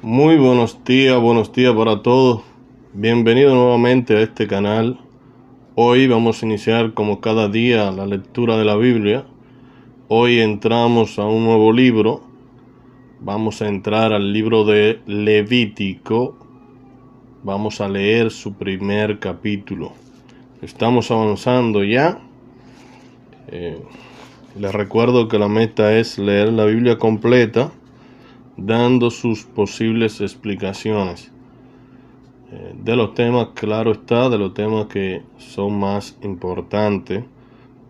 Muy buenos días para todos. Bienvenido nuevamente a este canal. Hoy vamos a iniciar como cada día la lectura de la Biblia. Hoy entramos a un nuevo libro. Vamos a entrar al libro de Levítico. Vamos a leer su primer capítulo. Estamos avanzando ya. Les recuerdo que la meta es leer la Biblia completa, dando sus posibles explicaciones de los temas, claro está, de los temas que son más importantes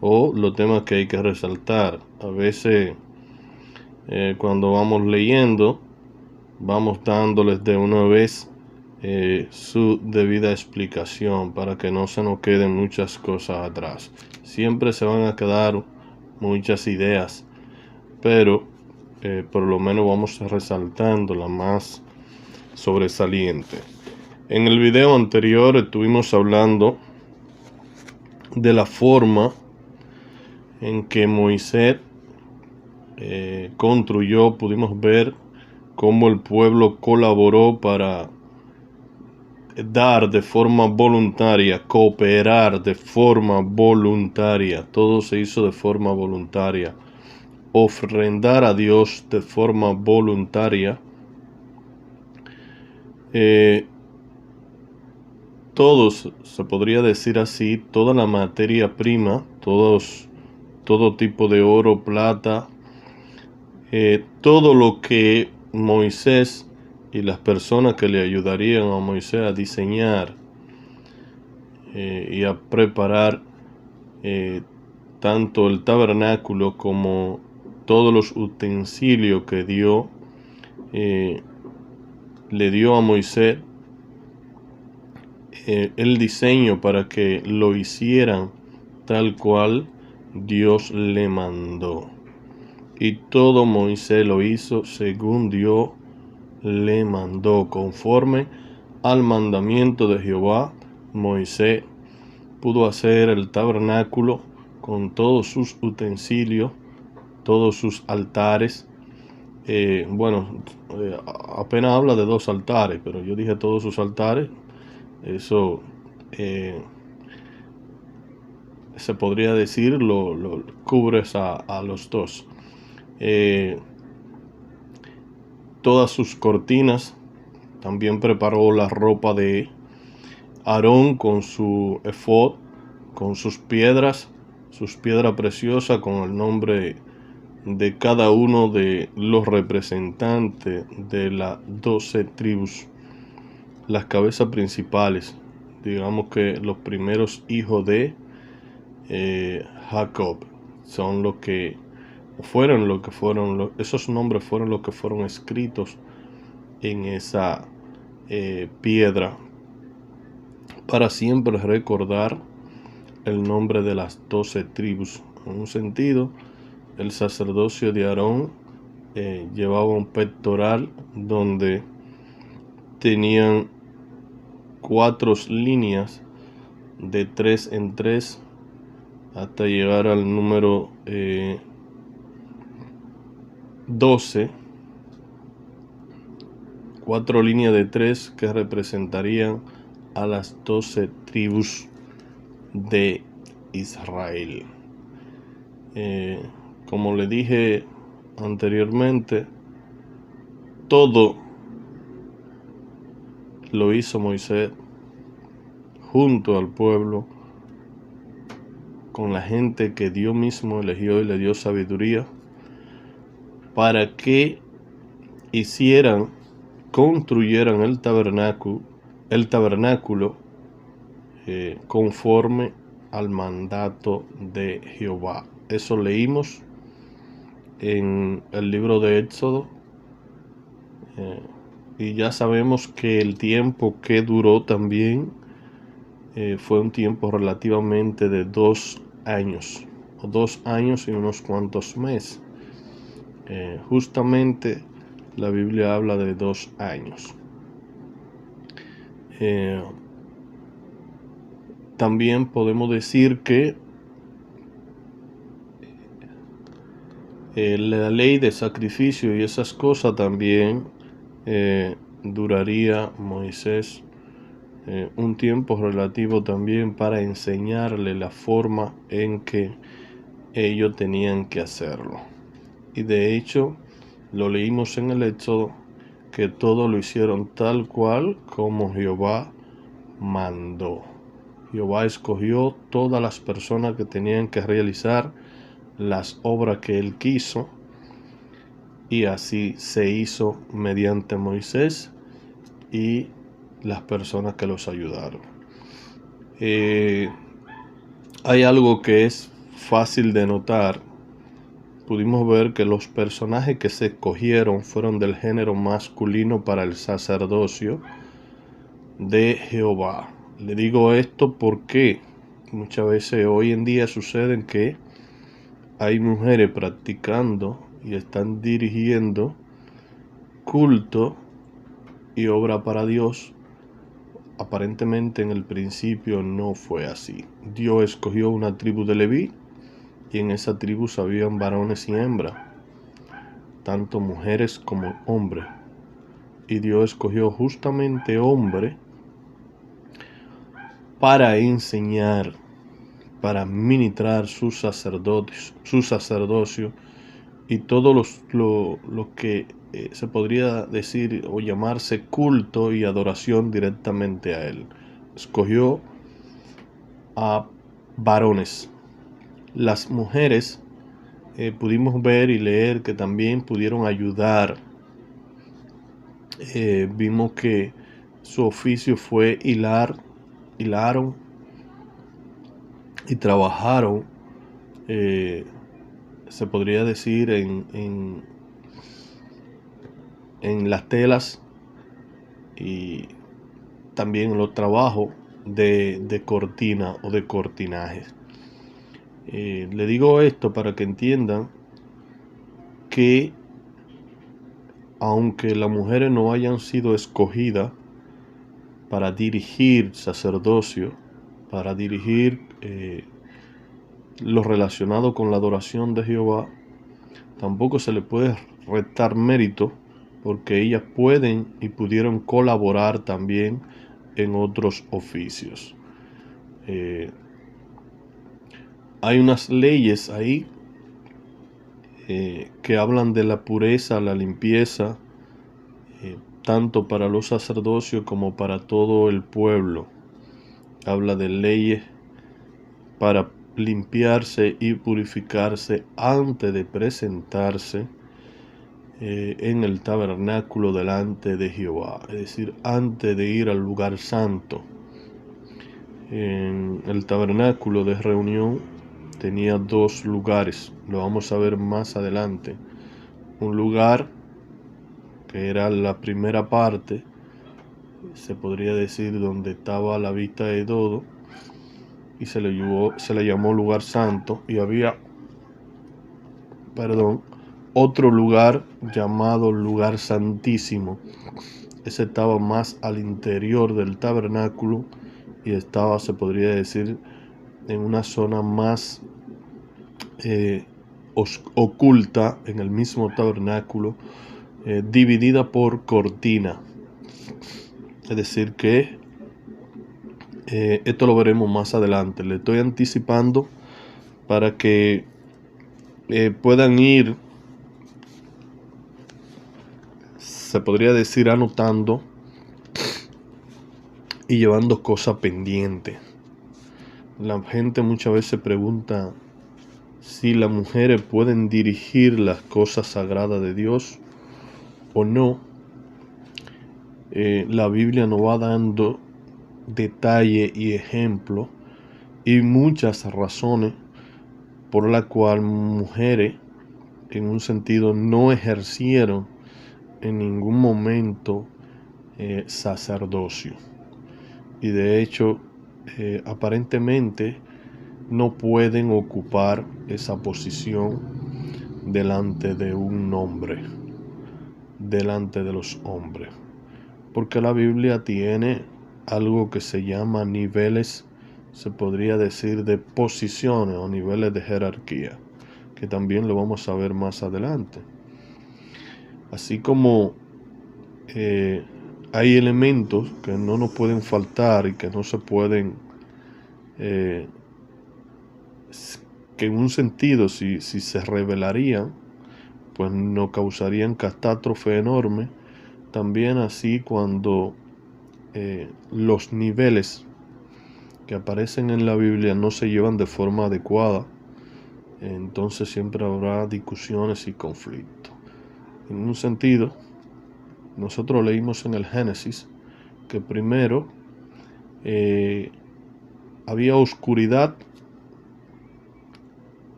o los temas que hay que resaltar. A veces cuando vamos leyendo, vamos dándoles de una vez su debida explicación para que no se nos queden muchas cosas atrás. Siempre se van a quedar muchas ideas, pero por lo menos vamos resaltando la más sobresaliente. En el video anterior estuvimos hablando de la forma en que Moisés construyó. Pudimos ver cómo el pueblo colaboró para dar de forma voluntaria, cooperar de forma voluntaria. Todo se hizo de forma voluntaria. Ofrendar a Dios de forma voluntaria. Todos, se podría decir así, toda la materia prima, todo tipo de oro, plata, todo lo que Moisés y las personas que le ayudarían a Moisés a diseñar y a preparar tanto el tabernáculo como todos los utensilios que le dio a Moisés el diseño para que lo hicieran tal cual Dios le mandó. Y todo Moisés lo hizo según Dios le mandó, conforme al mandamiento de Jehová. Moisés pudo hacer el tabernáculo con todos sus utensilios, todos sus altares. Apenas habla de 2 altares, pero yo dije todos sus altares. Eso se podría decir lo cubres a los 2. Todas sus cortinas. También preparó la ropa de Aarón con su efod, con sus piedras preciosas, con el nombre de cada uno de los representantes de las 12 tribus, las cabezas principales, digamos que los primeros hijos de Jacob, son lo que fueron, esos nombres fueron los que fueron escritos en esa piedra, para siempre recordar el nombre de las 12 tribus. En un sentido, el sacerdocio de Aarón llevaba un pectoral donde tenían 4 líneas de 3 en 3 hasta llegar al número 12. 4 líneas de 3 que representarían a las 12 tribus de Israel. Como le dije anteriormente, todo lo hizo Moisés junto al pueblo, con la gente que Dios mismo eligió y le dio sabiduría para que construyeran el tabernáculo conforme al mandato de Jehová. Eso leímos en el libro de Éxodo, y ya sabemos que el tiempo que duró también fue un tiempo relativamente de 2 años, o 2 años y unos cuantos meses. Justamente la Biblia habla de 2 años. También podemos decir que la ley de sacrificio y esas cosas también duraría Moisés un tiempo relativo también para enseñarle la forma en que ellos tenían que hacerlo. Y de hecho, lo leímos en el Éxodo, que todo lo hicieron tal cual como Jehová mandó. Jehová escogió todas las personas que tenían que realizar las obras que él quiso, y así se hizo mediante Moisés y las personas que los ayudaron. Hay algo que es fácil de notar. Pudimos ver que los personajes que se escogieron fueron del género masculino para el sacerdocio de Jehová. Le digo esto porque muchas veces hoy en día sucede que hay mujeres practicando y están dirigiendo culto y obra para Dios. Aparentemente en el principio no fue así. Dios escogió una tribu de Leví, y en esa tribu habían varones y hembras, tanto mujeres como hombres. Y Dios escogió justamente hombre para enseñar, para ministrar su sacerdocio y todo lo que se podría decir o llamarse culto y adoración directamente a él. Escogió a varones. Las mujeres pudimos ver y leer que también pudieron ayudar. Vimos que su oficio fue hilaron y trabajaron, se podría decir, en las telas, y también en los trabajos de cortina o de cortinaje. Le digo esto para que entiendan que aunque las mujeres no hayan sido escogidas para dirigir sacerdocio, para dirigir lo relacionado con la adoración de Jehová, tampoco se le puede restar mérito, porque ellas pueden y pudieron colaborar también en otros oficios. Hay unas leyes ahí que hablan de la pureza, la limpieza, tanto para los sacerdocios como para todo el pueblo. Habla de leyes para limpiarse y purificarse antes de presentarse en el tabernáculo delante de Jehová, es decir, antes de ir al lugar santo. En el tabernáculo de reunión tenía dos lugares, lo vamos a ver más adelante. Un lugar que era la primera parte, se podría decir, donde estaba la vista de todo, y se le llamó lugar santo, y había otro lugar llamado lugar santísimo. Ese estaba más al interior del tabernáculo y estaba, se podría decir, en una zona más oculta en el mismo tabernáculo, dividida por cortina. Es decir que esto lo veremos más adelante. Le estoy anticipando para que puedan ir, se podría decir, anotando y llevando cosas pendientes. La gente muchas veces pregunta si las mujeres pueden dirigir las cosas sagradas de Dios o no. La Biblia nos va dando detalle y ejemplo y muchas razones por las cuales mujeres en un sentido no ejercieron en ningún momento sacerdocio, y de hecho aparentemente no pueden ocupar esa posición delante de un hombre, delante de los hombres, porque la Biblia tiene algo que se llama niveles, se podría decir, de posiciones o niveles de jerarquía, que también lo vamos a ver más adelante. Así como hay elementos que no nos pueden faltar y que no se pueden, que en un sentido, si se revelarían, pues nos causarían catástrofe enorme. También así cuando los niveles que aparecen en la Biblia no se llevan de forma adecuada, entonces siempre habrá discusiones y conflictos. En un sentido, nosotros leímos en el Génesis que primero había oscuridad,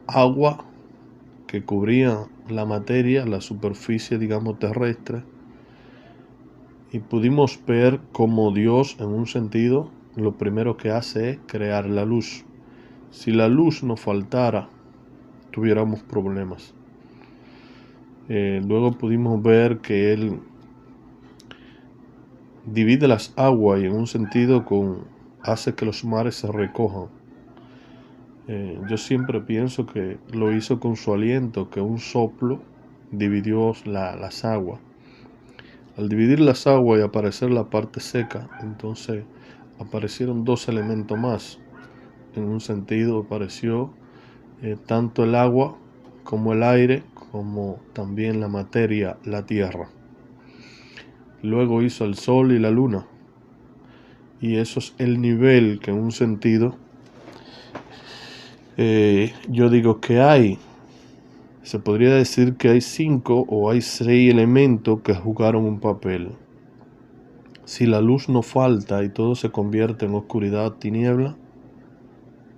agua que cubría la materia, la superficie, digamos, terrestre, y pudimos ver cómo Dios, en un sentido, lo primero que hace es crear la luz. Si la luz nos faltara, tuviéramos problemas. Luego pudimos ver que Él divide las aguas y en un sentido hace que los mares se recojan. Yo siempre pienso que lo hizo con su aliento, que un soplo dividió las aguas. Al dividir las aguas y aparecer la parte seca, entonces aparecieron dos elementos más. En un sentido apareció tanto el agua como el aire, como también la materia, la tierra. Luego hizo el sol y la luna. Y eso es el nivel que en un sentido yo digo que hay. Se podría decir que hay 5 o hay 6 elementos que jugaron un papel. Si la luz no falta y todo se convierte en oscuridad, tiniebla,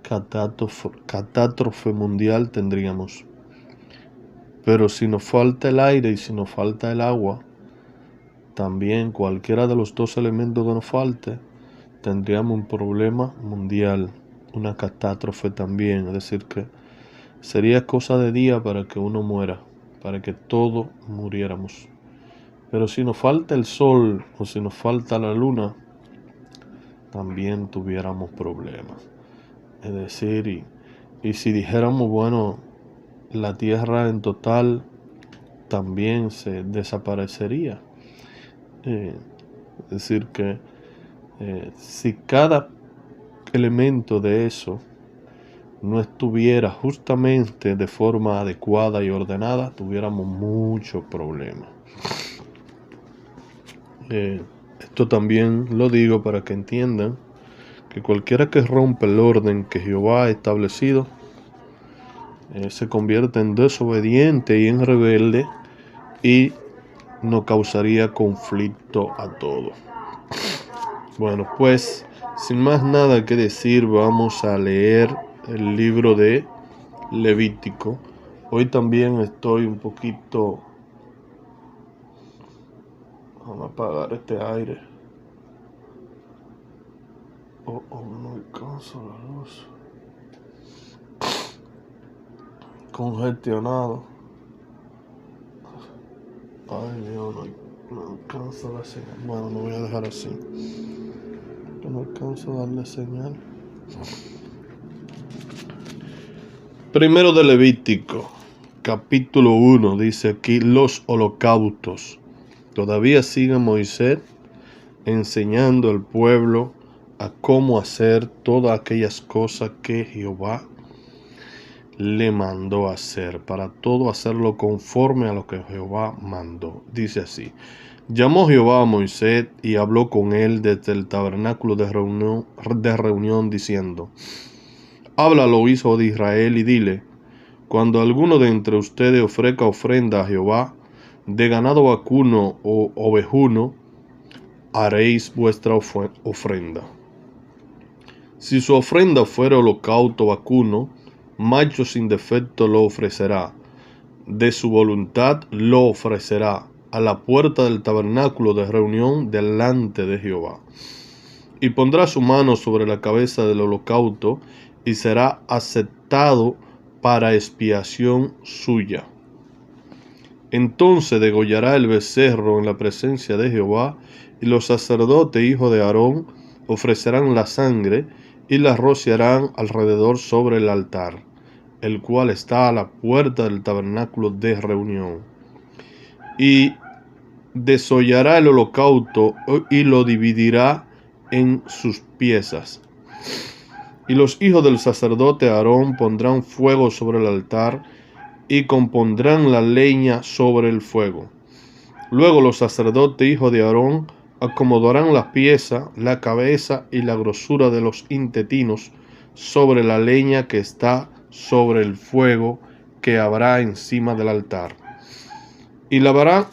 catástrofe mundial tendríamos. Pero si nos falta el aire y si nos falta el agua, también cualquiera de los dos elementos que nos falte, tendríamos un problema mundial, una catástrofe también. Es decir, que sería cosa de día para que uno muera, para que todos muriéramos. Pero si nos falta el sol o si nos falta la luna, también tuviéramos problemas. Es decir, y si dijéramos, bueno, la tierra en total también se desaparecería. Es decir, que si cada elemento de eso no estuviera justamente de forma adecuada y ordenada, tuviéramos muchos problemas. Esto también lo digo para que entiendan que cualquiera que rompe el orden que Jehová ha establecido se convierte en desobediente y en rebelde y nos causaría conflicto a todos. Bueno, pues sin más nada que decir, vamos a leer el libro de Levítico. Hoy también estoy un poquito... Vamos a apagar este aire. No alcanzo la luz. Congestionado. Ay, Dios, no alcanzo la señal. Bueno, lo voy a dejar así. No alcanzo a darle señal. Primero de Levítico, capítulo 1, dice aquí los holocaustos. Todavía sigue Moisés enseñando al pueblo a cómo hacer todas aquellas cosas que Jehová le mandó hacer, para todo hacerlo conforme a lo que Jehová mandó. Dice así: llamó Jehová a Moisés y habló con él desde el tabernáculo de reunión diciendo: háblalo, hijo de Israel, y dile: cuando alguno de entre ustedes ofrezca ofrenda a Jehová, de ganado vacuno o ovejuno, haréis vuestra ofrenda. Si su ofrenda fuera holocausto vacuno, macho sin defecto lo ofrecerá. De su voluntad lo ofrecerá a la puerta del tabernáculo de reunión delante de Jehová. Y pondrá su mano sobre la cabeza del holocausto y será aceptado para expiación suya. Entonces degollará el becerro en la presencia de Jehová, y los sacerdotes hijos de Aarón ofrecerán la sangre y la rociarán alrededor sobre el altar, el cual está a la puerta del tabernáculo de reunión. Y desollará el holocausto y lo dividirá en sus piezas. Y los hijos del sacerdote Aarón pondrán fuego sobre el altar y compondrán la leña sobre el fuego. Luego los sacerdotes hijos de Aarón acomodarán las piezas, la cabeza y la grosura de los intestinos sobre la leña que está sobre el fuego que habrá encima del altar. Y lavarán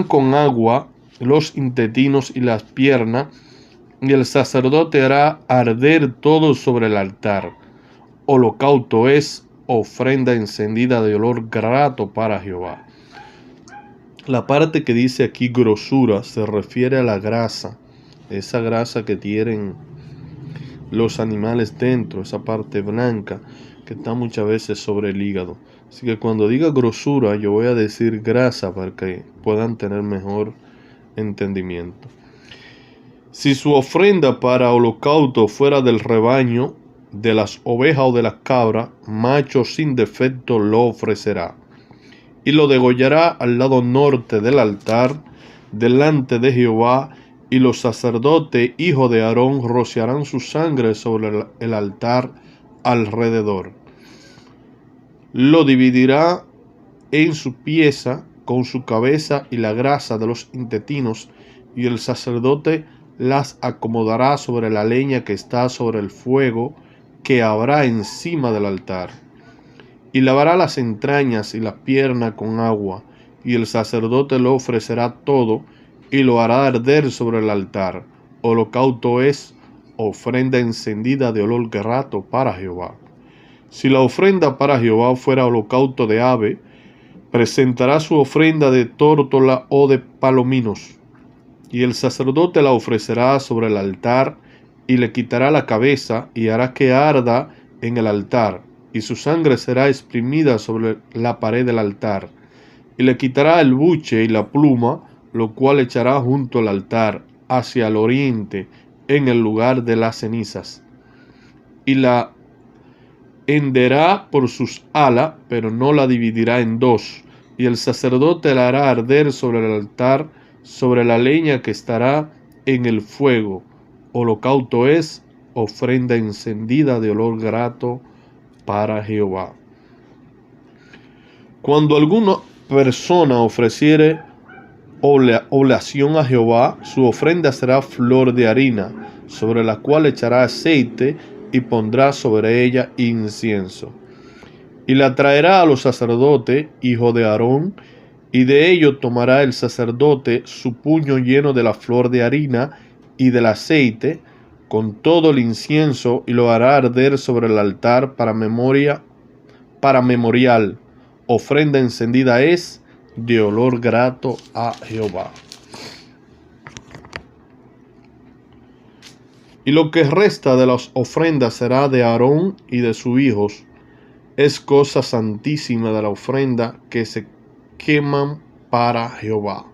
con agua los intestinos y las piernas, y el sacerdote hará arder todo sobre el altar. Holocausto es ofrenda encendida de olor grato para Jehová. La parte que dice aquí grosura se refiere a la grasa, esa grasa que tienen los animales dentro, esa parte blanca que está muchas veces sobre el hígado. Así que cuando diga grosura, yo voy a decir grasa para que puedan tener mejor entendimiento. Si su ofrenda para holocausto fuera del rebaño, de las ovejas o de las cabras, macho sin defecto lo ofrecerá. Y lo degollará al lado norte del altar, delante de Jehová, y los sacerdotes, hijos de Aarón, rociarán su sangre sobre el altar alrededor. Lo dividirá en su pieza con su cabeza y la grasa de los intestinos, y el sacerdote las acomodará sobre la leña que está sobre el fuego que habrá encima del altar. Y lavará las entrañas y las piernas con agua, y el sacerdote lo ofrecerá todo, y lo hará arder sobre el altar. Holocausto es ofrenda encendida de olor grato para Jehová. Si la ofrenda para Jehová fuera holocausto de ave, presentará su ofrenda de tórtola o de palominos, y el sacerdote la ofrecerá sobre el altar, y le quitará la cabeza, y hará que arda en el altar, y su sangre será exprimida sobre la pared del altar. Y le quitará el buche y la pluma, lo cual echará junto al altar, hacia el oriente, en el lugar de las cenizas. Y la henderá por sus alas, pero no la dividirá en dos. Y el sacerdote la hará arder sobre el altar, sobre la leña que estará en el fuego. Holocausto es ofrenda encendida de olor grato para Jehová. Cuando alguna persona ofreciere oblación a Jehová, su ofrenda será flor de harina, sobre la cual echará aceite y pondrá sobre ella incienso. Y la traerá a los sacerdotes, hijo de Aarón, y de ello tomará el sacerdote su puño lleno de la flor de harina y del aceite, con todo el incienso, y lo hará arder sobre el altar para memorial. Ofrenda encendida es de olor grato a Jehová. Y lo que resta de las ofrendas será de Aarón y de sus hijos. Es cosa santísima de la ofrenda que se queman para Jehová.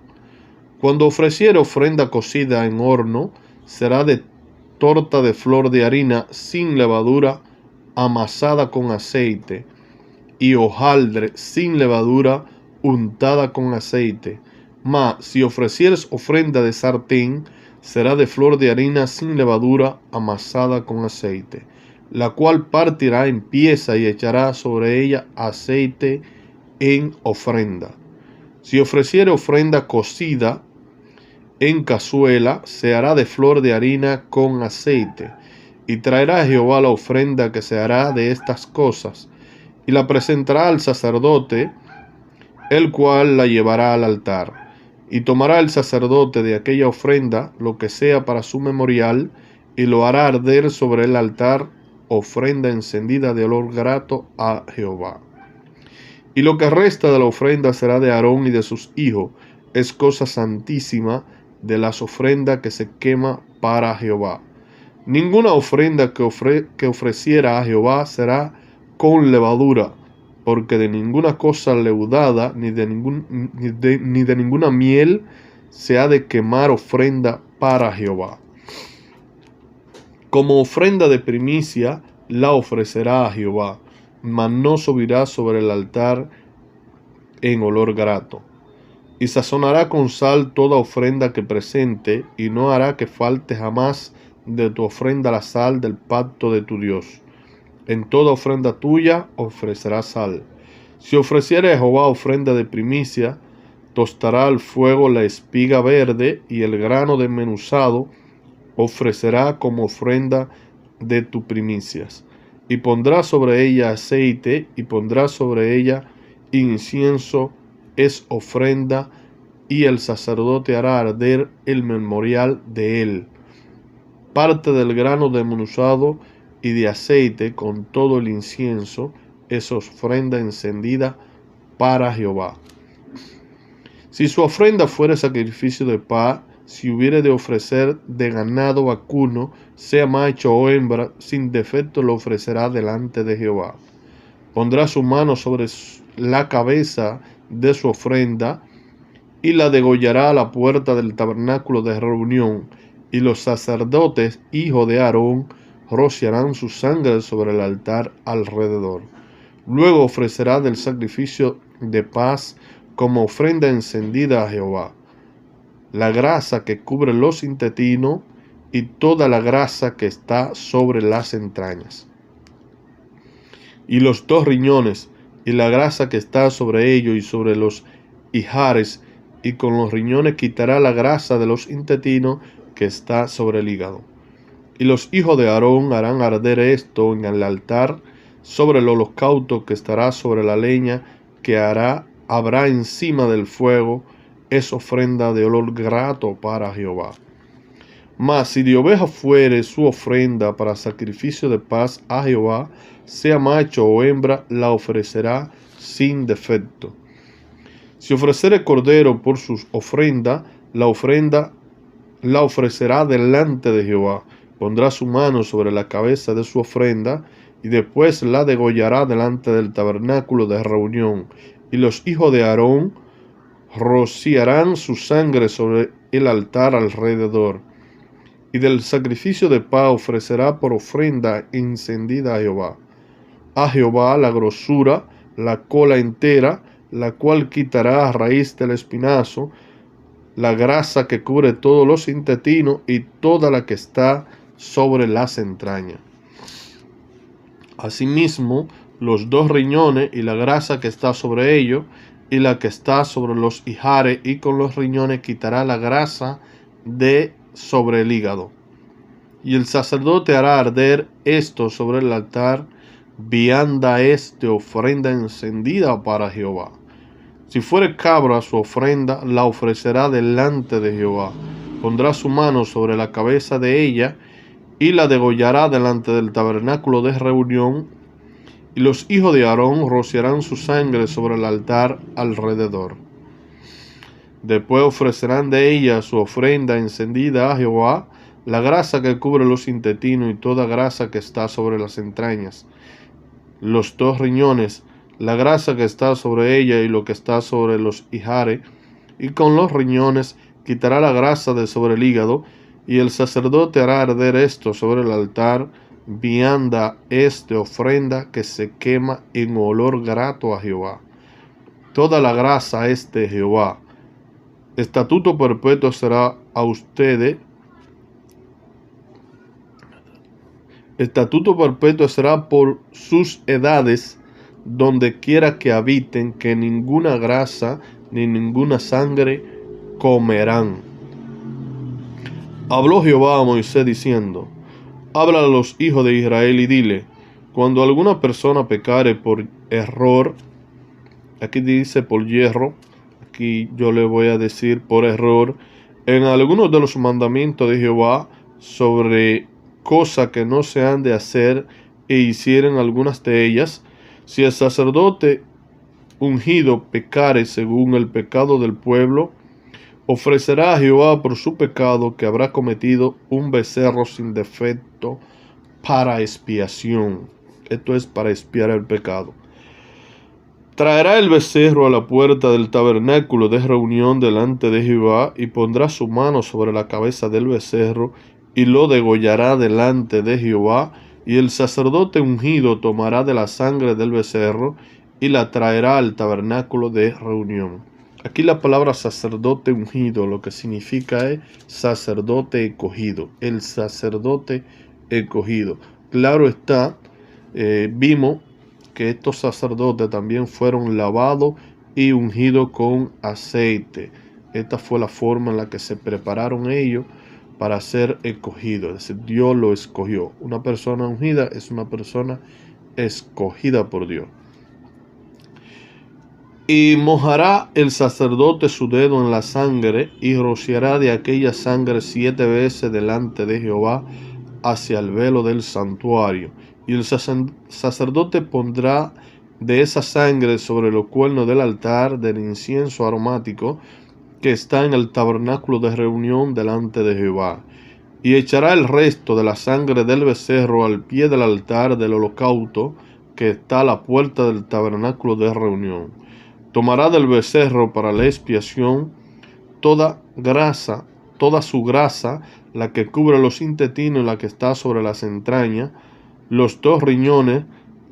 Cuando ofreciere ofrenda cocida en horno, será de torta de flor de harina sin levadura, amasada con aceite, y hojaldre sin levadura, untada con aceite. Mas si ofrecieres ofrenda de sartén, será de flor de harina sin levadura, amasada con aceite, la cual partirá en pieza y echará sobre ella aceite en ofrenda. Si ofreciere ofrenda cocida en cazuela, se hará de flor de harina con aceite, y traerá a Jehová la ofrenda que se hará de estas cosas, y la presentará al sacerdote, el cual la llevará al altar. Y tomará el sacerdote de aquella ofrenda lo que sea para su memorial, y lo hará arder sobre el altar, ofrenda encendida de olor grato a Jehová. Y lo que resta de la ofrenda será de Aarón y de sus hijos, es cosa santísima de las ofrendas que se quema para Jehová. Ninguna ofrenda que ofreciera a Jehová será con levadura, porque de ninguna cosa leudada ni de ninguna miel se ha de quemar ofrenda para Jehová. Como ofrenda de primicia la ofrecerá a Jehová, mas no subirá sobre el altar en olor grato. Y sazonará con sal toda ofrenda que presente, y no hará que falte jamás de tu ofrenda la sal del pacto de tu Dios. En toda ofrenda tuya ofrecerá sal. Si ofreciere a Jehová ofrenda de primicia, tostará al fuego la espiga verde, y el grano desmenuzado ofrecerá como ofrenda de tus primicias. Y pondrá sobre ella aceite, y pondrá sobre ella incienso, es ofrenda, y el sacerdote hará arder el memorial de él. Parte del grano desmenuzado y de aceite con todo el incienso es ofrenda encendida para Jehová. Si su ofrenda fuere sacrificio de paz, si hubiere de ofrecer de ganado vacuno, sea macho o hembra, sin defecto lo ofrecerá delante de Jehová. Pondrá su mano sobre la cabeza de su ofrenda y la degollará a la puerta del tabernáculo de reunión, y los sacerdotes, hijos de Aarón, rociarán su sangre sobre el altar alrededor. Luego ofrecerá del sacrificio de paz como ofrenda encendida a Jehová la grasa que cubre los intestinos y toda la grasa que está sobre las entrañas, y los 2 riñones, y la grasa que está sobre ellos y sobre los ijares, y con los riñones quitará la grasa de los intestinos que está sobre el hígado. Y los hijos de Aarón harán arder esto en el altar sobre el holocausto que estará sobre la leña que habrá encima del fuego, es ofrenda de olor grato para Jehová. Mas si de oveja fuere su ofrenda para sacrificio de paz a Jehová, sea macho o hembra, la ofrecerá sin defecto. Si ofreciere cordero por su ofrenda la ofrecerá delante de Jehová. Pondrá su mano sobre la cabeza de su ofrenda, y después la degollará delante del tabernáculo de reunión. Y los hijos de Aarón rociarán su sangre sobre el altar alrededor. Y del sacrificio de paz ofrecerá por ofrenda encendida a Jehová. A Jehová la grosura, la cola entera, la cual quitará a raíz del espinazo, la grasa que cubre todos los intestinos y toda la que está sobre las entrañas. Asimismo, los 2 riñones y la grasa que está sobre ellos, y la que está sobre los ijares, y con los riñones quitará la grasa de sobre el hígado. Y el sacerdote hará arder esto sobre el altar, vianda es de ofrenda encendida para Jehová. Si fuere cabra su ofrenda, la ofrecerá delante de Jehová. Pondrá su mano sobre la cabeza de ella, y la degollará delante del tabernáculo de reunión, y los hijos de Aarón rociarán su sangre sobre el altar alrededor. Después ofrecerán de ella su ofrenda encendida a Jehová, la grasa que cubre los intestinos y toda grasa que está sobre las entrañas, los 2 riñones, la grasa que está sobre ella y lo que está sobre los ijares, y con los riñones quitará la grasa de sobre el hígado, y el sacerdote hará arder esto sobre el altar, vianda es de ofrenda que se quema en olor grato a Jehová. Toda la grasa es de Jehová. Estatuto perpetuo será a ustedes. Estatuto perpetuo será por sus edades, donde quiera que habiten, que ninguna grasa ni ninguna sangre comerán. Habló Jehová a Moisés diciendo: habla a los hijos de Israel y dile: cuando alguna persona pecare por error, aquí dice por hierro, aquí yo le voy a decir por error, en algunos de los mandamientos de Jehová sobre cosa que no se han de hacer, e hicieren algunas de ellas, si el sacerdote ungido pecare según el pecado del pueblo, ofrecerá a Jehová por su pecado que habrá cometido un becerro sin defecto para expiación. Esto es para expiar el pecado. Traerá el becerro a la puerta del tabernáculo de reunión delante de Jehová, y pondrá su mano sobre la cabeza del becerro, y lo degollará delante de Jehová, y el sacerdote ungido tomará de la sangre del becerro, y la traerá al tabernáculo de reunión. Aquí la palabra sacerdote ungido lo que significa es sacerdote escogido, el sacerdote escogido. Claro está, vimos que estos sacerdotes también fueron lavados y ungidos con aceite. Esta fue la forma en la que se prepararon ellos para ser escogidos. Es decir, Dios lo escogió. Una persona ungida es una persona escogida por Dios. Y mojará el sacerdote su dedo en la sangre y rociará de aquella sangre 7 veces delante de Jehová hacia el velo del santuario. Y el sacerdote pondrá de esa sangre sobre los cuernos del altar del incienso aromático que está en el tabernáculo de reunión delante de Jehová. Y echará el resto de la sangre del becerro al pie del altar del holocausto que está a la puerta del tabernáculo de reunión. Tomará del becerro para la expiación toda su grasa, la que cubre los intestinos y la que está sobre las entrañas, los 2 riñones,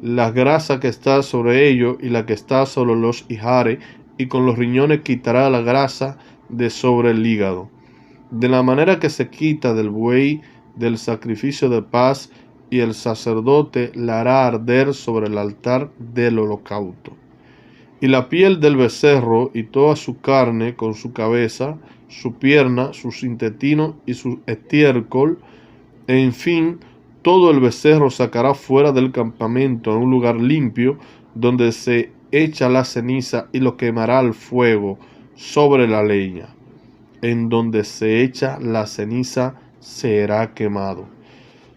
la grasa que está sobre ellos y la que está sobre los ijares, y con los riñones quitará la grasa de sobre el hígado. De la manera que se quita del buey del sacrificio de paz, y el sacerdote la hará arder sobre el altar del holocausto. Y la piel del becerro y toda su carne con su cabeza, su pierna, sus intestinos y su estiércol, en fin, todo el becerro sacará fuera del campamento en un lugar limpio, donde se echa la ceniza y lo quemará al fuego sobre la leña. En donde se echa la ceniza será quemado.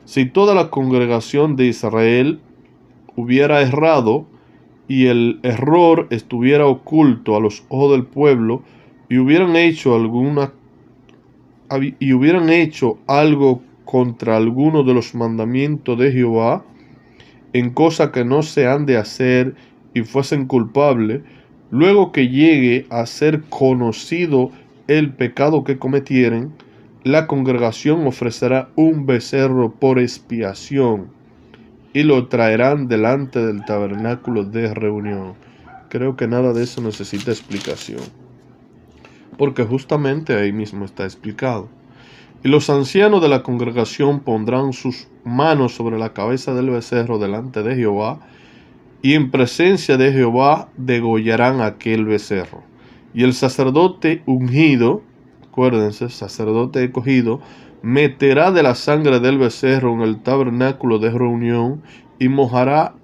Si toda la congregación de Israel hubiera errado, y el error estuviera oculto a los ojos del pueblo, y hubieran hecho algo contra alguno de los mandamientos de Jehová, en cosa que no se han de hacer, y fuesen culpables, luego que llegue a ser conocido el pecado que cometieren, la congregación ofrecerá un becerro por expiación, y lo traerán delante del tabernáculo de reunión. Creo que nada de eso necesita explicación, porque justamente ahí mismo está explicado. Y los ancianos de la congregación pondrán sus manos sobre la cabeza del becerro delante de Jehová, y en presencia de Jehová degollarán aquel becerro. Y el sacerdote ungido, acuérdense, sacerdote escogido, meterá de la sangre del becerro en el tabernáculo de reunión, y mojará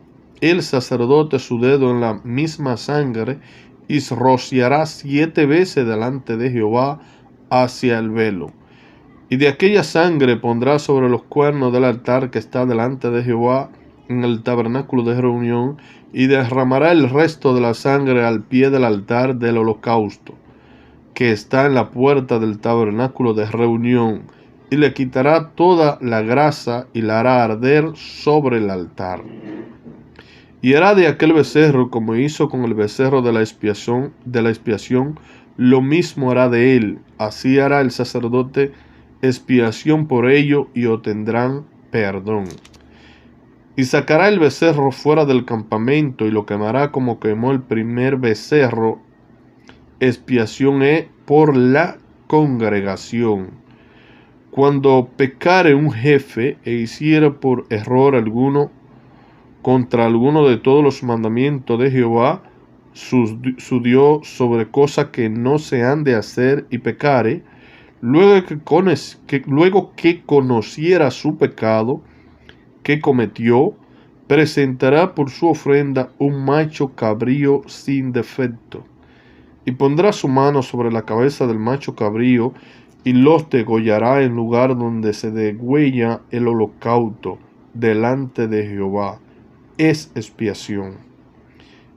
el sacerdote su dedo en la misma sangre, y rociará 7 veces delante de Jehová hacia el velo. Y de aquella sangre pondrá sobre los cuernos del altar que está delante de Jehová en el tabernáculo de reunión, y derramará el resto de la sangre al pie del altar del holocausto, que está en la puerta del tabernáculo de reunión, y le quitará toda la grasa y la hará arder sobre el altar. Y hará de aquel becerro como hizo con el becerro de la expiación, lo mismo hará de él. Así hará el sacerdote expiación por ello, y obtendrán perdón. Y sacará el becerro fuera del campamento, y lo quemará como quemó el primer becerro. Expiación es por la congregación. Cuando pecare un jefe e hiciera por error alguno contra alguno de todos los mandamientos de Jehová, su Dios, sobre cosas que no se han de hacer, y pecare, luego que conociera su pecado que cometió, presentará por su ofrenda un macho cabrío sin defecto, y pondrá su mano sobre la cabeza del macho cabrío, y los degollará en lugar donde se degüella el holocausto delante de Jehová. Es expiación.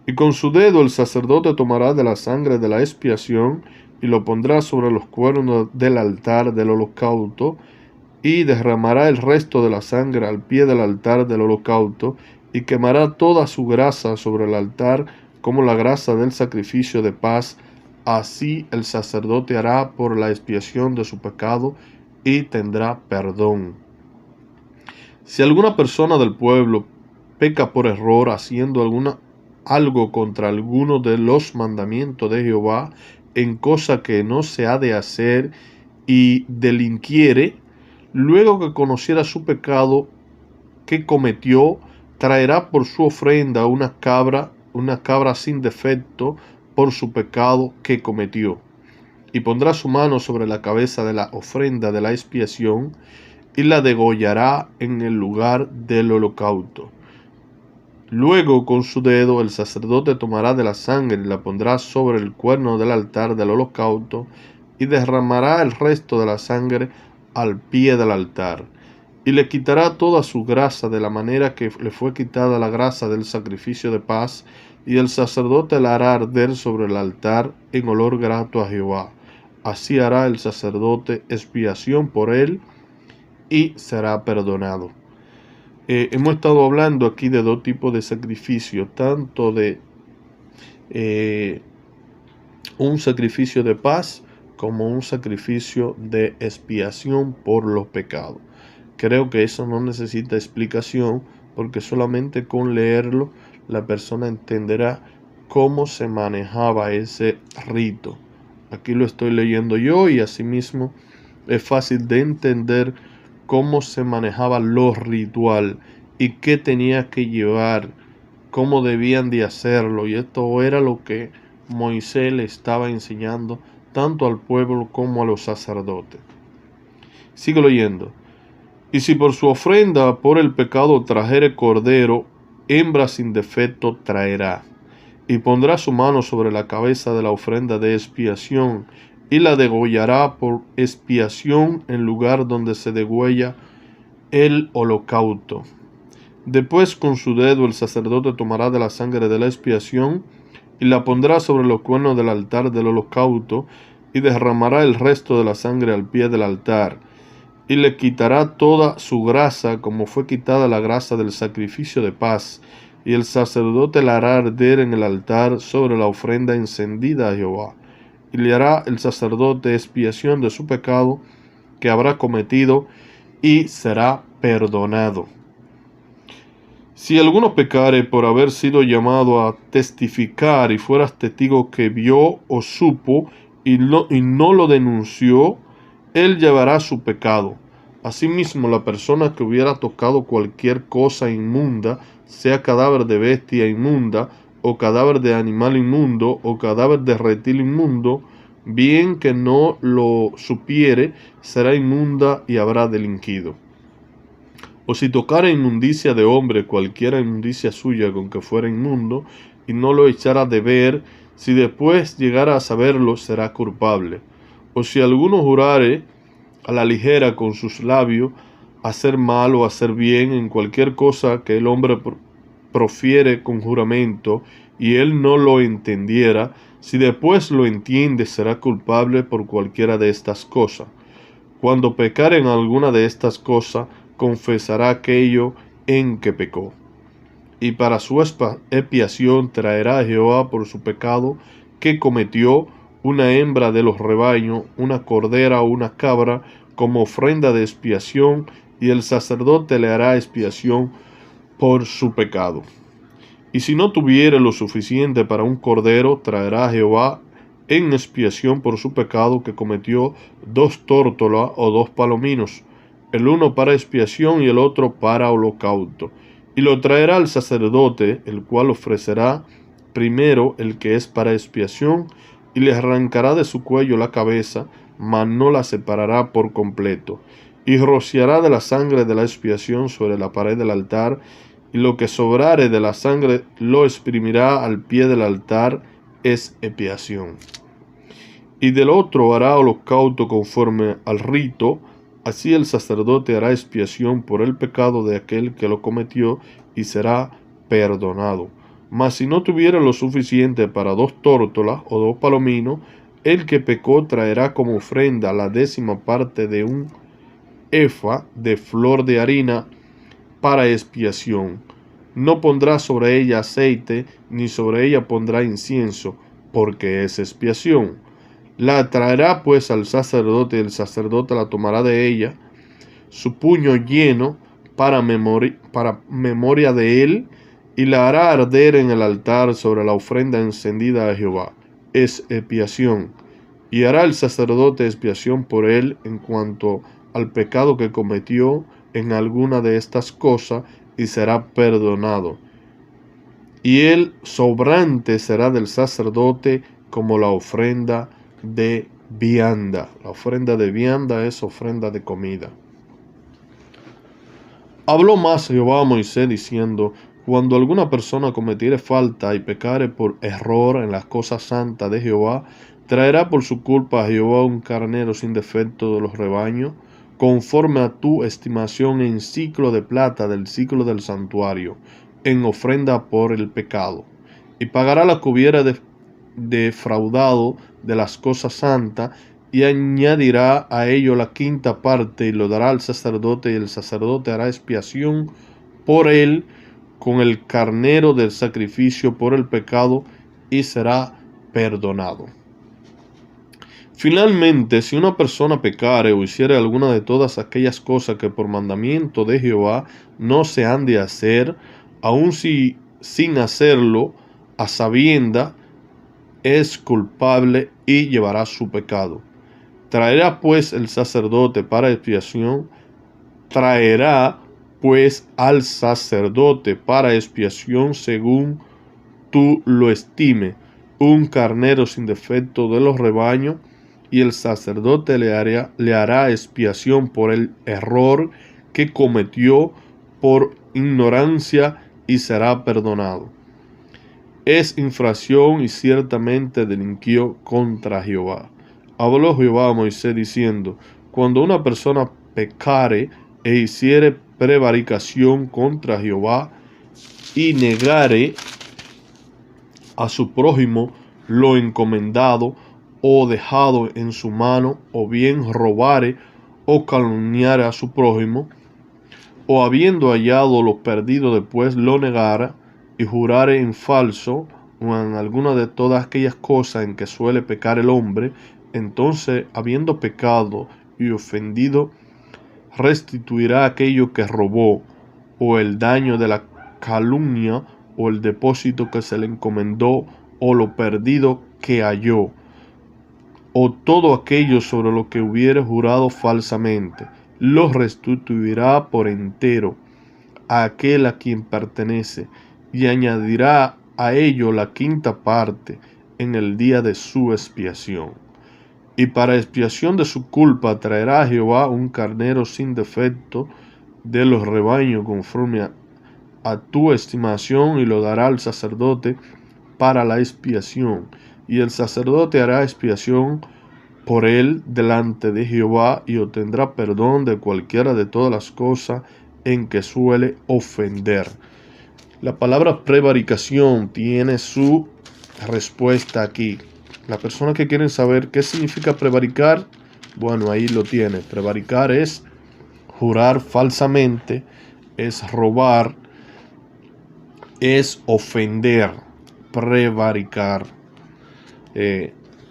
Y con su dedo el sacerdote tomará de la sangre de la expiación, y lo pondrá sobre los cuernos del altar del holocausto, y derramará el resto de la sangre al pie del altar del holocausto, y quemará toda su grasa sobre el altar, como la grasa del sacrificio de paz. Así el sacerdote hará por la expiación de su pecado, y tendrá perdón. Si alguna persona del pueblo peca por error haciendo alguna algo contra alguno de los mandamientos de Jehová, en cosa que no se ha de hacer, y delinquiere, luego que conociera su pecado que cometió, traerá por su ofrenda una cabra sin defecto por su pecado que cometió, y pondrá su mano sobre la cabeza de la ofrenda de la expiación, y la degollará en el lugar del holocausto. Luego con su dedo el sacerdote tomará de la sangre y la pondrá sobre el cuerno del altar del holocausto, y derramará el resto de la sangre al pie del altar, y le quitará toda su grasa de la manera que le fue quitada la grasa del sacrificio de paz, y el sacerdote la hará arder sobre el altar en olor grato a Jehová. Así hará el sacerdote expiación por él, y será perdonado. Hemos estado hablando aquí de dos tipos de sacrificio, tanto de un sacrificio de paz como un sacrificio de expiación por los pecados. Creo que eso no necesita explicación, porque solamente con leerlo la persona entenderá cómo se manejaba ese rito. Aquí lo estoy leyendo yo, y asimismo es fácil de entender cómo se manejaba lo ritual y qué tenía que llevar, cómo debían de hacerlo. Y esto era lo que Moisés le estaba enseñando tanto al pueblo como a los sacerdotes. Sigo leyendo. Y si por su ofrenda por el pecado trajere cordero, hembra sin defecto traerá, y pondrá su mano sobre la cabeza de la ofrenda de expiación, y la degollará por expiación en lugar donde se degüella el holocausto. Después con su dedo el sacerdote tomará de la sangre de la expiación, y la pondrá sobre los cuernos del altar del holocausto, y derramará el resto de la sangre al pie del altar, y le quitará toda su grasa, como fue quitada la grasa del sacrificio de paz, y el sacerdote la hará arder en el altar sobre la ofrenda encendida a Jehová, y le hará el sacerdote expiación de su pecado que habrá cometido, y será perdonado. Si alguno pecare por haber sido llamado a testificar, y fueras testigo que vio o supo, y no lo denunció, él llevará su pecado. Asimismo, la persona que hubiera tocado cualquier cosa inmunda, sea cadáver de bestia inmunda, o cadáver de animal inmundo, o cadáver de reptil inmundo, bien que no lo supiere, será inmunda y habrá delinquido. O si tocara inmundicia de hombre, cualquiera inmundicia suya con que fuera inmundo, y no lo echara de ver, si después llegara a saberlo, será culpable. O si alguno jurare a la ligera con sus labios, hacer mal o hacer bien en cualquier cosa que el hombre profiere con juramento, y él no lo entendiera, si después lo entiende, será culpable por cualquiera de estas cosas. Cuando pecare en alguna de estas cosas, confesará aquello en que pecó. Y para su expiación traerá a Jehová por su pecado que cometió una hembra de los rebaños, una cordera o una cabra, como ofrenda de expiación, y el sacerdote le hará expiación por su pecado. Y si no tuviere lo suficiente para un cordero, traerá a Jehová en expiación por su pecado que cometió 2 tórtolas o 2 palominos, el uno para expiación y el otro para holocausto. Y lo traerá al sacerdote, el cual ofrecerá primero el que es para expiación, y le arrancará de su cuello la cabeza, mas no la separará por completo, y rociará de la sangre de la expiación sobre la pared del altar, y lo que sobrare de la sangre lo exprimirá al pie del altar, es expiación. Y del otro hará holocausto conforme al rito. Así el sacerdote hará expiación por el pecado de aquel que lo cometió, y será perdonado. Mas si no tuviera lo suficiente para 2 tórtolas o 2 palominos, el que pecó traerá como ofrenda la 10ª parte de un efa de flor de harina para expiación. No pondrá sobre ella aceite, ni sobre ella pondrá incienso, porque es expiación. La traerá pues al sacerdote, y el sacerdote la tomará de ella, su puño lleno, para memoria de él, y la hará arder en el altar sobre la ofrenda encendida a Jehová. Es expiación, y hará el sacerdote expiación por él en cuanto al pecado que cometió en alguna de estas cosas, y será perdonado. Y el sobrante será del sacerdote como la ofrenda de vianda. La ofrenda de vianda es ofrenda de comida. Habló más Jehová a Moisés diciendo: cuando alguna persona cometiere falta y pecare por error en las cosas santas de Jehová, traerá por su culpa a Jehová un carnero sin defecto de los rebaños, conforme a tu estimación en ciclo de plata del ciclo del santuario, en ofrenda por el pecado. Y pagará la que hubiera defraudado de las cosas santas, y añadirá a ello la quinta parte, y lo dará al sacerdote, y el sacerdote hará expiación por él con el carnero del sacrificio por el pecado, y será perdonado. Finalmente, si una persona pecare o hiciere alguna de todas aquellas cosas que por mandamiento de Jehová no se han de hacer, aun si sin hacerlo, a sabienda, es culpable y llevará su pecado. Traerá pues el sacerdote para expiación, según tú lo estime, un carnero sin defecto de los rebaños, y el sacerdote le hará expiación por el error que cometió por ignorancia, y será perdonado. Es infracción y ciertamente delinquió contra Jehová. Habló Jehová a Moisés diciendo: cuando una persona pecare e hiciere prevaricación contra Jehová, y negare a su prójimo lo encomendado o dejado en su mano, o bien robare o calumniare a su prójimo, o habiendo hallado lo perdido después lo negara, y jurare en falso o en alguna de todas aquellas cosas en que suele pecar el hombre, entonces, habiendo pecado y ofendido, restituirá aquello que robó, o el daño de la calumnia, o el depósito que se le encomendó, o lo perdido que halló, o todo aquello sobre lo que hubiere jurado falsamente, lo restituirá por entero a aquel a quien pertenece, y añadirá a ello la quinta parte en el día de su expiación. Y para expiación de su culpa traerá a Jehová un carnero sin defecto de los rebaños, conforme a tu estimación, y lo dará al sacerdote para la expiación. Y el sacerdote hará expiación por él delante de Jehová, y obtendrá perdón de cualquiera de todas las cosas en que suele ofender. La palabra prevaricación tiene su respuesta aquí. La persona que quieren saber qué significa prevaricar, bueno, ahí lo tiene. Prevaricar es jurar falsamente, es robar, es ofender. Prevaricar.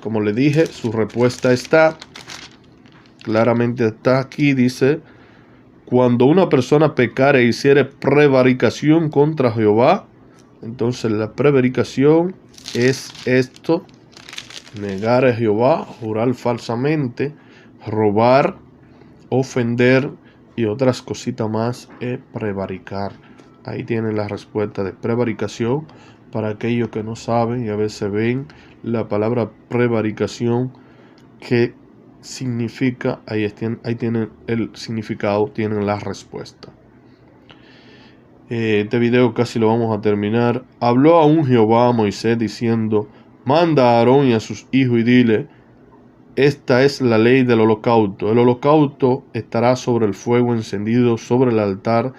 Como le dije, su respuesta claramente está aquí. Dice: cuando una persona pecare e hiciere prevaricación contra Jehová, entonces la prevaricación es esto: negar a Jehová, jurar falsamente, robar, ofender y otras cositas más, es prevaricar. Ahí tienen la respuesta de prevaricación para aquellos que no saben y a veces ven la palabra prevaricación, que significa, ahí tienen el significado, tienen la respuesta. Este video casi lo vamos a terminar. Habló aún Jehová a Moisés diciendo: manda a Aarón y a sus hijos y dile: esta es la ley del holocausto. El holocausto estará sobre el fuego encendido sobre el altar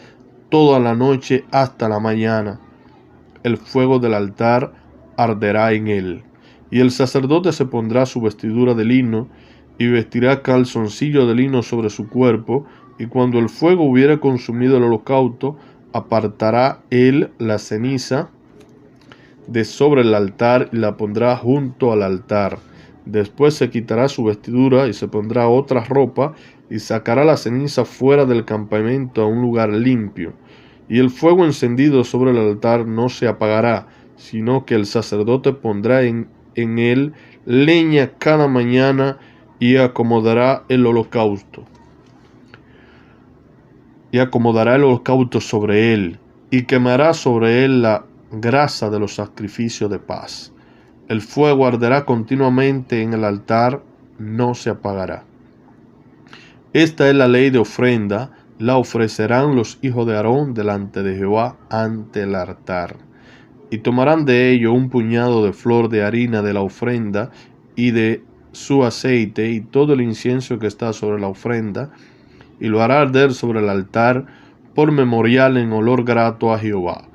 toda la noche hasta la mañana. El fuego del altar arderá en él. Y el sacerdote se pondrá su vestidura de lino, y vestirá calzoncillo de lino sobre su cuerpo, y cuando el fuego hubiere consumido el holocausto, apartará él la ceniza de sobre el altar y la pondrá junto al altar. Después se quitará su vestidura y se pondrá otra ropa, y sacará la ceniza fuera del campamento a un lugar limpio. Y el fuego encendido sobre el altar no se apagará, sino que el sacerdote pondrá en él leña cada mañana y acomodará el holocausto. Y acomodará el holocausto sobre él, y quemará sobre él la grasa de los sacrificios de paz. El fuego arderá continuamente en el altar, no se apagará. Esta es la ley de ofrenda, la ofrecerán los hijos de Aarón delante de Jehová ante el altar. Y tomarán de ello un puñado de flor de harina de la ofrenda y de su aceite y todo el incienso que está sobre la ofrenda, y lo hará arder sobre el altar por memorial en olor grato a Jehová.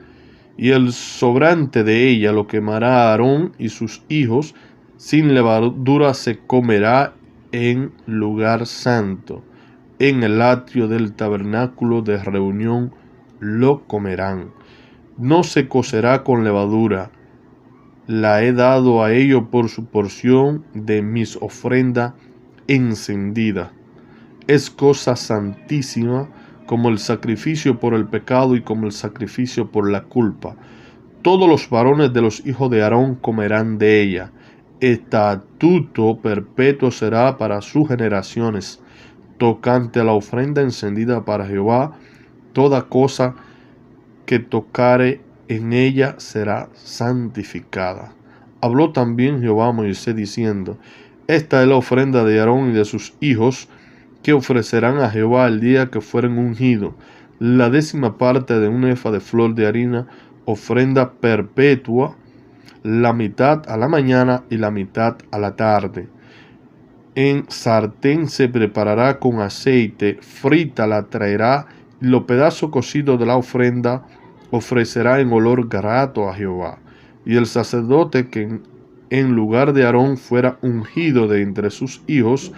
Y el sobrante de ella lo quemará Aarón y sus hijos, sin levadura se comerá en lugar santo. En el atrio del tabernáculo de reunión lo comerán. No se cocerá con levadura. La he dado a ellos por su porción de mis ofrendas encendidas. Es cosa santísima, como el sacrificio por el pecado y como el sacrificio por la culpa. Todos los varones de los hijos de Aarón comerán de ella. Estatuto perpetuo será para sus generaciones. Tocante a la ofrenda encendida para Jehová, toda cosa que tocare en ella será santificada. Habló también Jehová a Moisés diciendo: Esta es la ofrenda de Aarón y de sus hijos, que ofrecerán a Jehová el día que fueren ungidos, la 10ª parte de un efa de flor de harina, ofrenda perpetua, la mitad a la mañana y la mitad a la tarde. En sartén se preparará con aceite, frita la traerá, y los pedazos cocidos de la ofrenda ofrecerá en olor grato a Jehová. Y el sacerdote que en lugar de Aarón fuera ungido de entre sus hijos,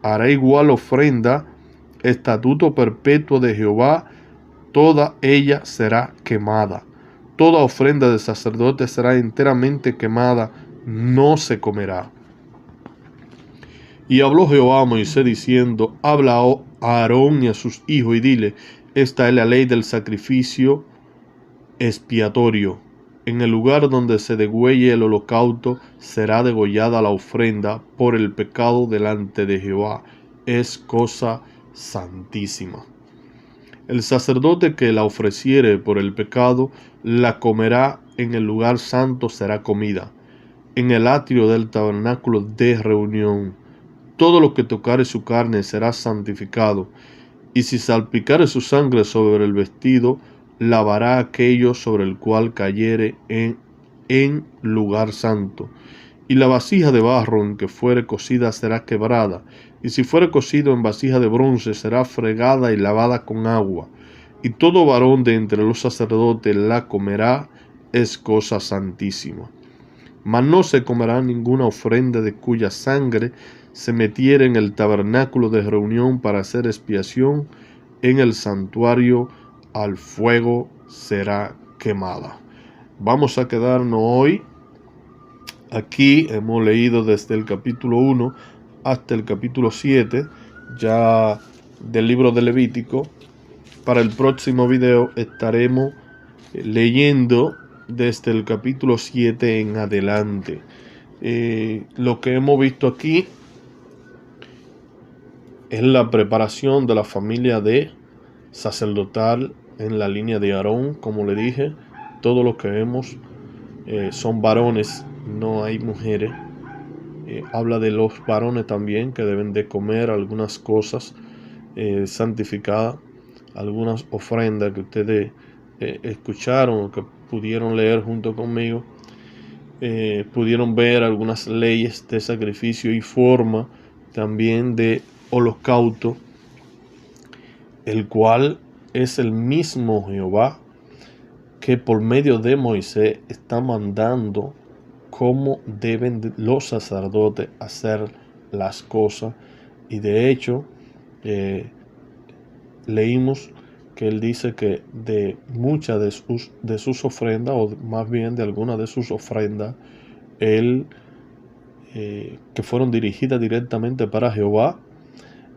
hará igual ofrenda, estatuto perpetuo de Jehová, toda ella será quemada. Toda ofrenda de sacerdote será enteramente quemada, no se comerá. Y habló Jehová a Moisés diciendo: Habla a Aarón y a sus hijos y dile: Esta es la ley del sacrificio expiatorio. En el lugar donde se degüelle el holocausto será degollada la ofrenda por el pecado delante de Jehová. Es cosa santísima. El sacerdote que la ofreciere por el pecado la comerá en el lugar santo, será comida en el atrio del tabernáculo de reunión. Todo lo que tocare su carne será santificado, y si salpicare su sangre sobre el vestido, lavará aquello sobre el cual cayere en lugar santo. Y la vasija de barro en que fuere cocida será quebrada, y si fuere cocido en vasija de bronce será fregada y lavada con agua. Y todo varón de entre los sacerdotes la comerá, es cosa santísima. Mas no se comerá ninguna ofrenda de cuya sangre se metiere en el tabernáculo de reunión para hacer expiación, en el santuario al fuego será quemada. Vamos a quedarnos hoy aquí. Hemos leído desde el capítulo 1 hasta el capítulo 7 ya del libro de Levítico. Para el próximo video estaremos leyendo desde el capítulo 7 en adelante. Lo que hemos visto aquí es la preparación de la familia de sacerdotal en la línea de Aarón. Como le dije, todo lo que vemos son varones, no hay mujeres. Habla de los varones también, que deben de comer algunas cosas santificadas, algunas ofrendas que ustedes escucharon o que pudieron leer junto conmigo. Pudieron ver algunas leyes de sacrificio y forma también de holocausto, el cual es el mismo Jehová que por medio de Moisés está mandando cómo deben los sacerdotes hacer las cosas. Y de hecho leímos que él dice que de muchas de sus ofrendas, o más bien de algunas de sus ofrendas, que fueron dirigidas directamente para Jehová,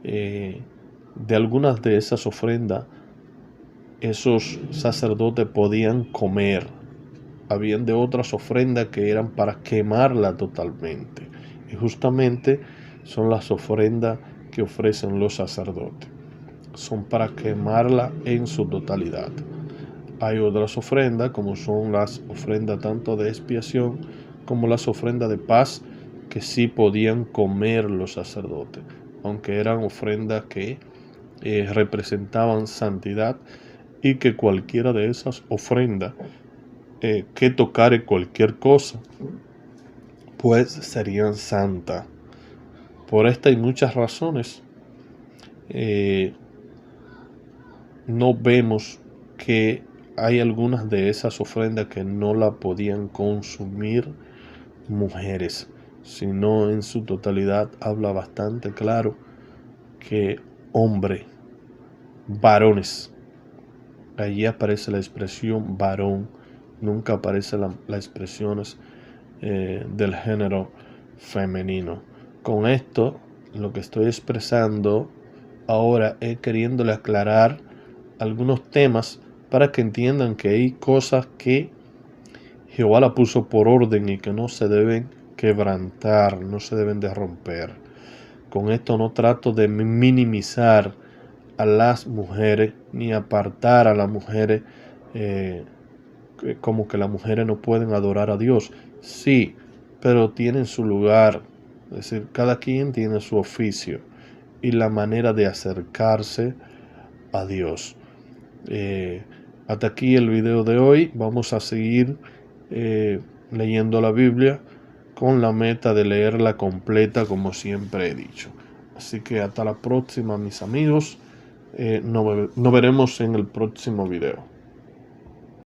de algunas de esas ofrendas esos sacerdotes podían comer. Habían de otras ofrendas que eran para quemarla totalmente. Y justamente son las ofrendas que ofrecen los sacerdotes. Son para quemarla en su totalidad. Hay otras ofrendas, como son las ofrendas tanto de expiación como las ofrendas de paz, que sí podían comer los sacerdotes, aunque eran ofrendas que representaban santidad, y que cualquiera de esas ofrendas que tocare cualquier cosa, pues serían santas. Por esta y muchas razones, no vemos que hay algunas de esas ofrendas que no la podían consumir mujeres, sino en su totalidad habla bastante claro que hombre, varones. Allí aparece la expresión varón, nunca aparece la expresiones del género femenino. Con esto, lo que estoy expresando ahora es queriéndole aclarar algunos temas para que entiendan que hay cosas que Jehová la puso por orden y que no se deben quebrantar, no se deben de romper. Con esto no trato de minimizar a las mujeres ni apartar a las mujeres como que las mujeres no pueden adorar a Dios. Sí, pero tienen su lugar. Es decir, cada quien tiene su oficio y la manera de acercarse a Dios. Hasta aquí el video de hoy. Vamos a seguir leyendo la Biblia con la meta de leerla completa, como siempre he dicho. Así que hasta la próxima, mis amigos. Nos veremos en el próximo video.